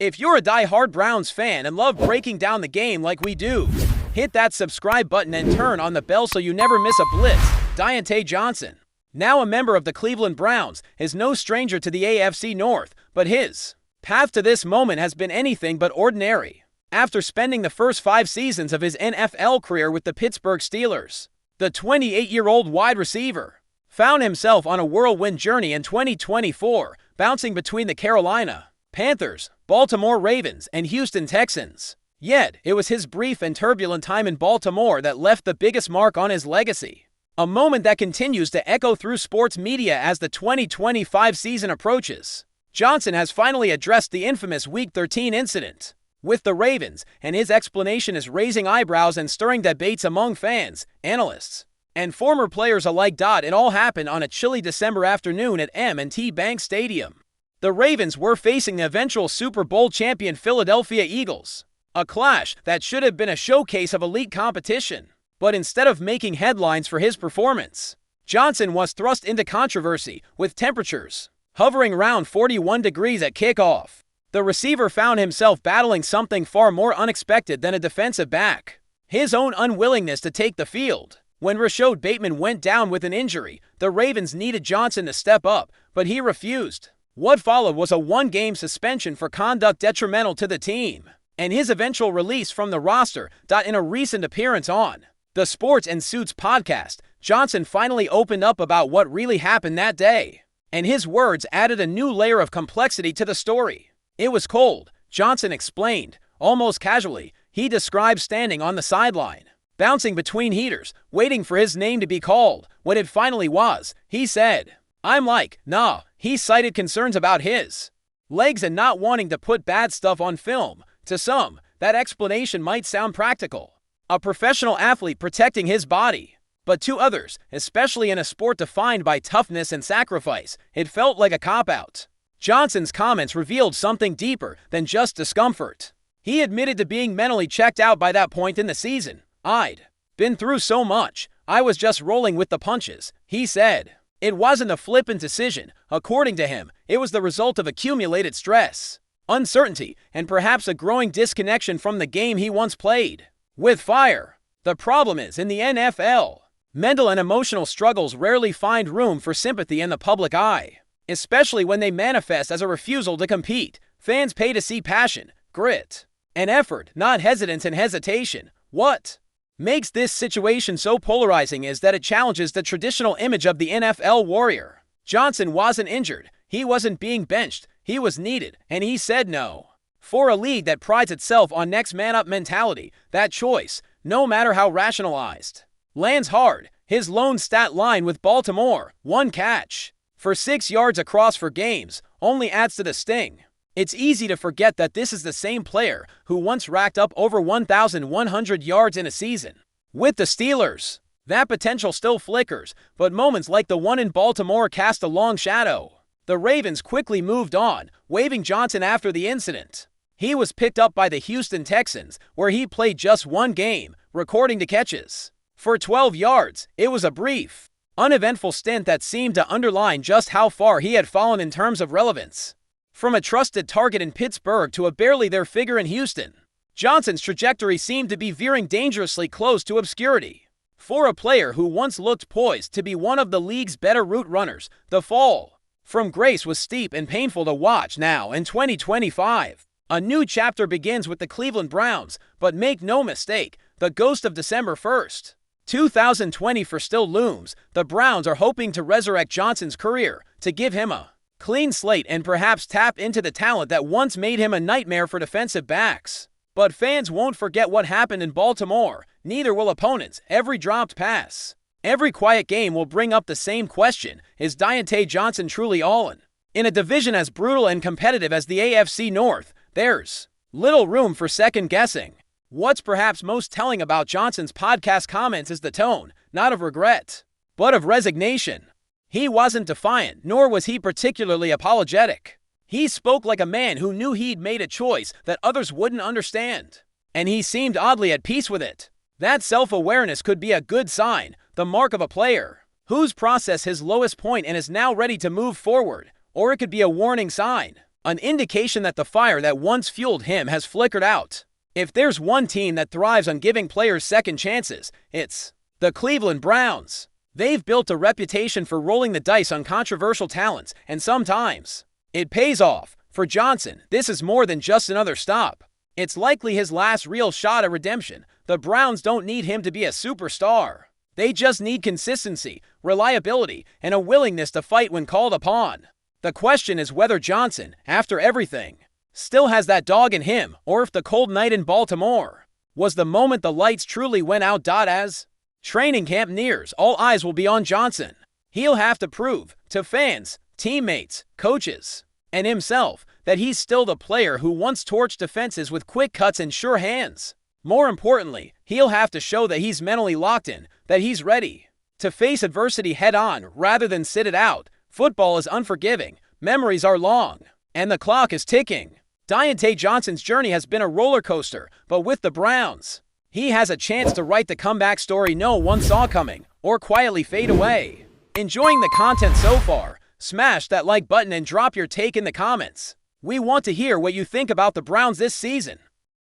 If you're a die-hard Browns fan and love breaking down the game like we do, hit that subscribe button and turn on the bell so you never miss a blitz. Diontae Johnson, now a member of the Cleveland Browns, is no stranger to the AFC North, but his path to this moment has been anything but ordinary. After spending the first 5 seasons of his NFL career with the Pittsburgh Steelers, the 28-year-old wide receiver found himself on a whirlwind journey in 2024, bouncing between the Carolina Panthers, Baltimore Ravens, and Houston Texans. Yet, it was his brief and turbulent time in Baltimore that left the biggest mark on his legacy. A moment that continues to echo through sports media as the 2025 season approaches. Johnson has finally addressed the infamous Week 13 incident with the Ravens, and his explanation is raising eyebrows and stirring debates among fans, analysts, and former players alike. It all happened on a chilly December afternoon at M&T Bank Stadium. The Ravens were facing the eventual Super Bowl champion Philadelphia Eagles, a clash that should have been a showcase of elite competition. But instead of making headlines for his performance, Johnson was thrust into controversy with temperatures hovering around 41 degrees at kickoff. The receiver found himself battling something far more unexpected than a defensive back: his own unwillingness to take the field. When Rashod Bateman went down with an injury, the Ravens needed Johnson to step up, but he refused. What followed was a 1-game suspension for conduct detrimental to the team, and his eventual release from the roster. In a recent appearance on the Sports and Suits podcast, Johnson finally opened up about what really happened that day, and his words added a new layer of complexity to the story. "It was cold," Johnson explained, almost casually. He described standing on the sideline, bouncing between heaters, waiting for his name to be called. When it finally was, he said, "I'm like, nah." He cited concerns about his legs and not wanting to put bad stuff on film. To some, that explanation might sound practical, a professional athlete protecting his body. But to others, especially in a sport defined by toughness and sacrifice, it felt like a cop-out. Johnson's comments revealed something deeper than just discomfort. He admitted to being mentally checked out by that point in the season. "I'd been through so much, I was just rolling with the punches," he said. It wasn't a flippant decision. According to him, it was the result of accumulated stress, uncertainty, and perhaps a growing disconnection from the game he once played with fire. The problem is, in the NFL, mental and emotional struggles rarely find room for sympathy in the public eye, especially when they manifest as a refusal to compete. Fans pay to see passion, grit, and effort, not hesitance and hesitation. What makes this situation so polarizing is that it challenges the traditional image of the NFL warrior. Johnson wasn't injured, he wasn't being benched, he was needed, and he said no. For a league that prides itself on next man up mentality, that choice, no matter how rationalized, lands hard. His lone stat line with Baltimore, 1 catch for 6 yards across for games, only adds to the sting. It's easy to forget that this is the same player who once racked up over 1,100 yards in a season with the Steelers. That potential still flickers, but moments like the one in Baltimore cast a long shadow. The Ravens quickly moved on, waiving Johnson after the incident. He was picked up by the Houston Texans, where he played just 1 game, recording 2 catches for 12 yards. It was a brief, uneventful stint that seemed to underline just how far he had fallen in terms of relevance. From a trusted target in Pittsburgh to a barely there figure in Houston, Johnson's trajectory seemed to be veering dangerously close to obscurity. For a player who once looked poised to be one of the league's better route runners, the fall from grace was steep and painful to watch. Now, in 2025, a new chapter begins with the Cleveland Browns, but make no mistake, the ghost of December 1st, 2024 still looms. The Browns are hoping to resurrect Johnson's career, to give him a clean slate and perhaps tap into the talent that once made him a nightmare for defensive backs. But fans won't forget what happened in Baltimore. Neither will opponents. Every dropped pass, every quiet game will bring up the same question: is Diontae Johnson truly all in? In a division as brutal and competitive as the AFC North, there's little room for second guessing. What's perhaps most telling about Johnson's podcast comments is the tone, not of regret, but of resignation. He wasn't defiant, nor was he particularly apologetic. He spoke like a man who knew he'd made a choice that others wouldn't understand, and he seemed oddly at peace with it. That self-awareness could be a good sign, the mark of a player who's processed his lowest point and is now ready to move forward, or it could be a warning sign an indication that the fire that once fueled him has flickered out. If there's one team that thrives on giving players second chances, it's the Cleveland Browns. They've built a reputation for rolling the dice on controversial talents, and sometimes it pays off. For Johnson, this is more than just another stop. It's likely his last real shot at redemption. The Browns don't need him to be a superstar. They just need consistency, reliability, and a willingness to fight when called upon. The question is whether Johnson, after everything, still has that dog in him, or if the cold night in Baltimore was the moment the lights truly went out. As training camp nears, all eyes will be on Johnson. He'll have to prove to fans, teammates, coaches, and himself that he's still the player who once torched defenses with quick cuts and sure hands. More importantly, he'll have to show that he's mentally locked in, that he's ready to face adversity head-on rather than sit it out. Football is unforgiving, memories are long, and the clock is ticking. Diontae Johnson's journey has been a roller coaster, but with the Browns, he has a chance to write the comeback story no one saw coming, or quietly fade away. Enjoying the content so far? Smash that like button and drop your take in the comments. We want to hear what you think about the Browns this season.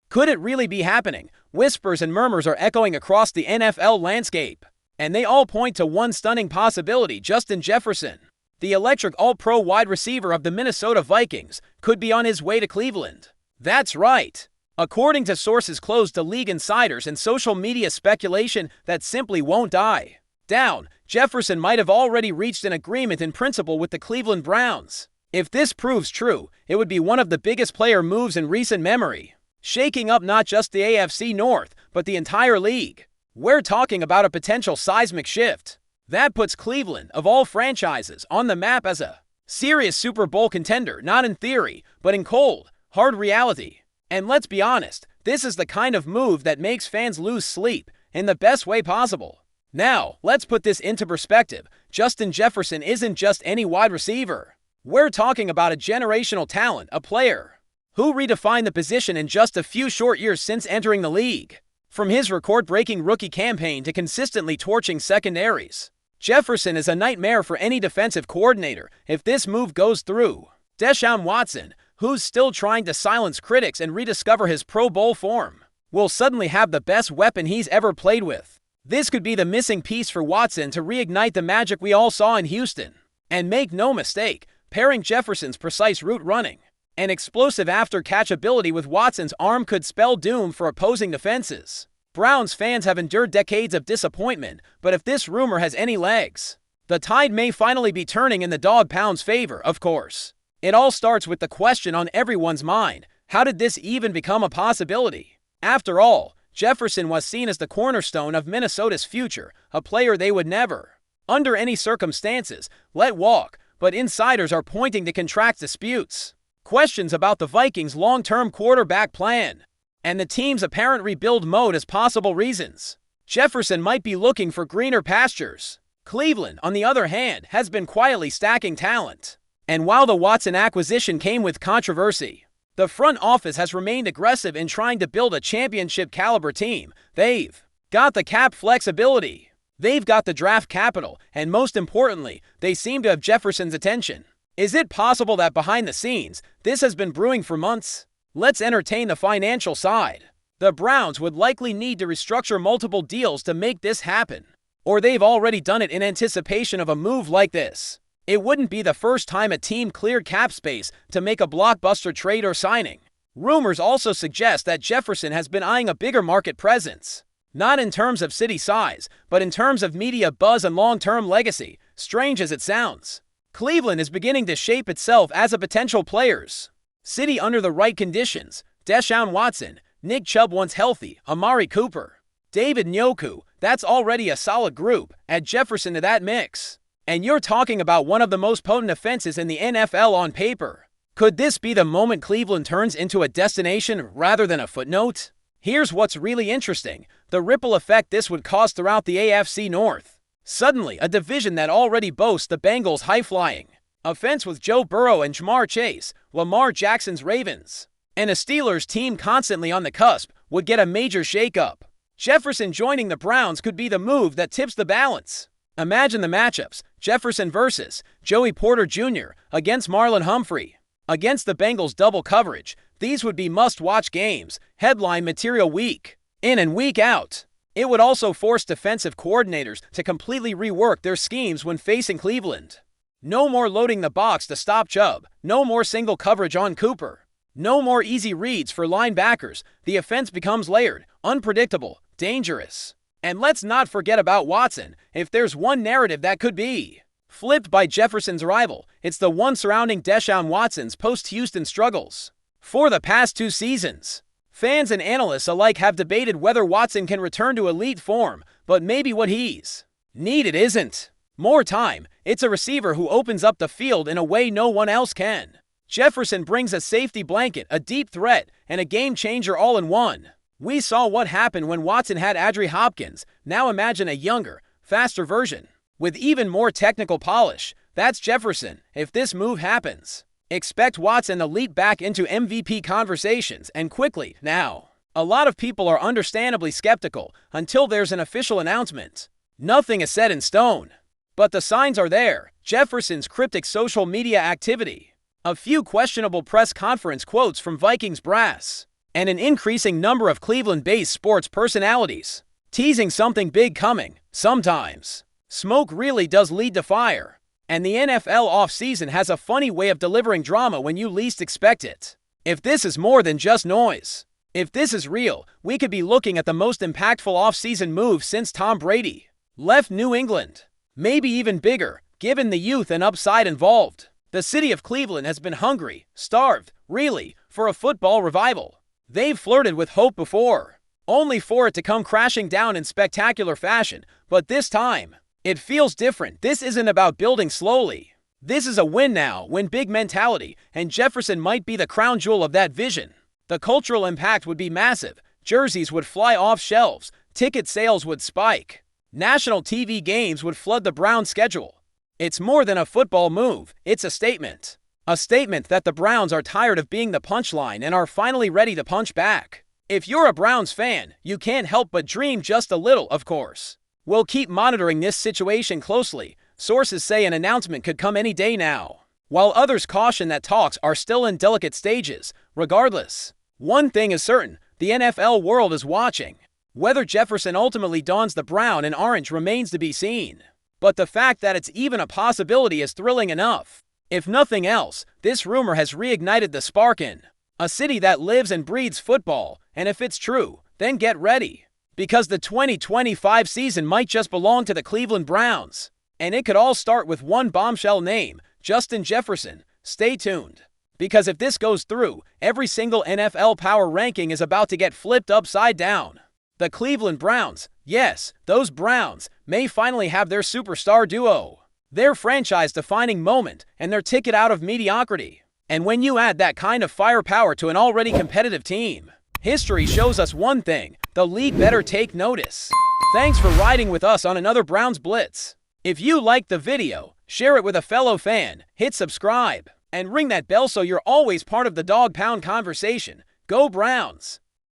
Could it really be happening? Whispers and murmurs are echoing across the NFL landscape, and they all point to one stunning possibility: Justin Jefferson, the electric all-pro wide receiver of the Minnesota Vikings, could be on his way to Cleveland. That's right. According to sources close to league insiders and social media speculation that simply won't die down, Jefferson might have already reached an agreement in principle with the Cleveland Browns. If this proves true, it would be one of the biggest player moves in recent memory, shaking up not just the AFC North, but the entire league. We're talking about a potential seismic shift that puts Cleveland, of all franchises, on the map as a serious Super Bowl contender, not in theory, but in cold, hard reality. And let's be honest, this is the kind of move that makes fans lose sleep in the best way possible. Now, let's put this into perspective. Justin Jefferson isn't just any wide receiver. We're talking about a generational talent, a player who redefined the position in just a few short years since entering the league. From his record-breaking rookie campaign to consistently torching secondaries, Jefferson is a nightmare for any defensive coordinator. If this move goes through, Deshaun Watson, who's still trying to silence critics and rediscover his Pro Bowl form, will suddenly have the best weapon he's ever played with. This could be the missing piece for Watson to reignite the magic we all saw in Houston. And make no mistake, pairing Jefferson's precise route running and explosive after-catch ability with Watson's arm could spell doom for opposing defenses. Browns fans have endured decades of disappointment, but if this rumor has any legs, the tide may finally be turning in the Dawg Pound's favor, of course. It all starts with the question on everyone's mind: how did this even become a possibility? After all, Jefferson was seen as the cornerstone of Minnesota's future, a player they would never, under any circumstances, let walk, but insiders are pointing to contract disputes, questions about the Vikings' long-term quarterback plan, and the team's apparent rebuild mode as possible reasons. Jefferson might be looking for greener pastures. Cleveland, on the other hand, has been quietly stacking talent. And while the Watson acquisition came with controversy, the front office has remained aggressive in trying to build a championship-caliber team. They've got the cap flexibility, they've got the draft capital, and most importantly, they seem to have Jefferson's attention. Is it possible that behind the scenes, this has been brewing for months? Let's entertain the financial side. The Browns would likely need to restructure multiple deals to make this happen, or they've already done it in anticipation of a move like this. It wouldn't be the first time a team cleared cap space to make a blockbuster trade or signing. Rumors also suggest that Jefferson has been eyeing a bigger market presence, not in terms of city size, but in terms of media buzz and long-term legacy. Strange as it sounds, Cleveland is beginning to shape itself as a potential players' city under the right conditions. Deshaun Watson, Nick Chubb once healthy, Amari Cooper, David Njoku, that's already a solid group. Add Jefferson to that mix, and you're talking about one of the most potent offenses in the NFL on paper. Could this be the moment Cleveland turns into a destination rather than a footnote? Here's what's really interesting: the ripple effect this would cause throughout the AFC North. Suddenly, a division that already boasts the Bengals' high-flying offense with Joe Burrow and Ja'Marr Chase, Lamar Jackson's Ravens, and a Steelers team constantly on the cusp, would get a major shakeup. Jefferson joining the Browns could be the move that tips the balance. Imagine the matchups: Jefferson versus Joey Porter Jr. against Marlon Humphrey, Against the Bengals' double coverage, these would be must-watch games, headline material week in and week out. It would also force defensive coordinators to completely rework their schemes when facing Cleveland. No more loading the box to stop Chubb, no more single coverage on Cooper, no more easy reads for linebackers. The offense becomes layered, unpredictable, dangerous. And let's not forget about Watson. If there's one narrative that could be flipped by Jefferson's arrival, it's the one surrounding Deshaun Watson's post-Houston struggles. For the past 2 seasons, fans and analysts alike have debated whether Watson can return to elite form, but maybe what he's needed isn't more time. It's a receiver who opens up the field in a way no one else can. Jefferson brings a safety blanket, a deep threat, and a game-changer all in one. We saw what happened when Watson had Adree Hopkins. Now imagine a younger, faster version with even more technical polish. That's Jefferson. If this move happens, expect Watson to leap back into MVP conversations, and quickly. Now, a lot of people are understandably skeptical until there's an official announcement. Nothing is set in stone, but the signs are there. Jefferson's cryptic social media activity, a few questionable press conference quotes from Vikings brass, and an increasing number of Cleveland-based sports personalities teasing something big coming. Sometimes smoke really does lead to fire, and the NFL offseason has a funny way of delivering drama when you least expect it. If this is more than just noise, if this is real, we could be looking at the most impactful offseason move since Tom Brady left New England. Maybe even bigger, given the youth and upside involved. The city of Cleveland has been hungry, starved, really, for a football revival. They've flirted with hope before, only for it to come crashing down in spectacular fashion. But this time, it feels different. This isn't about building slowly. This is a win now, win big mentality, and Jefferson might be the crown jewel of that vision. The cultural impact would be massive. Jerseys would fly off shelves, ticket sales would spike, national TV games would flood the Browns' schedule. It's more than a football move, it's a statement. A statement that the Browns are tired of being the punchline and are finally ready to punch back. If you're a Browns fan, you can't help but dream just a little, of course. We'll keep monitoring this situation closely. Sources say an announcement could come any day now, while others caution that talks are still in delicate stages. Regardless, one thing is certain, the NFL world is watching. Whether Jefferson ultimately dons the brown and orange remains to be seen, but the fact that it's even a possibility is thrilling enough. If nothing else, this rumor has reignited the spark in a city that lives and breathes football, and if it's true, then get ready, because the 2025 season might just belong to the Cleveland Browns. And it could all start with one bombshell name, Justin Jefferson. Stay tuned, because if this goes through, every single NFL power ranking is about to get flipped upside down. The Cleveland Browns, yes, those Browns, may finally have their superstar duo, their franchise-defining moment, and their ticket out of mediocrity. And when you add that kind of firepower to an already competitive team, history shows us one thing: the league better take notice. Thanks for riding with us on another Browns Blitz. If you liked the video, share it with a fellow fan, hit subscribe, and ring that bell so you're always part of the Dawg Pound conversation. Go Browns!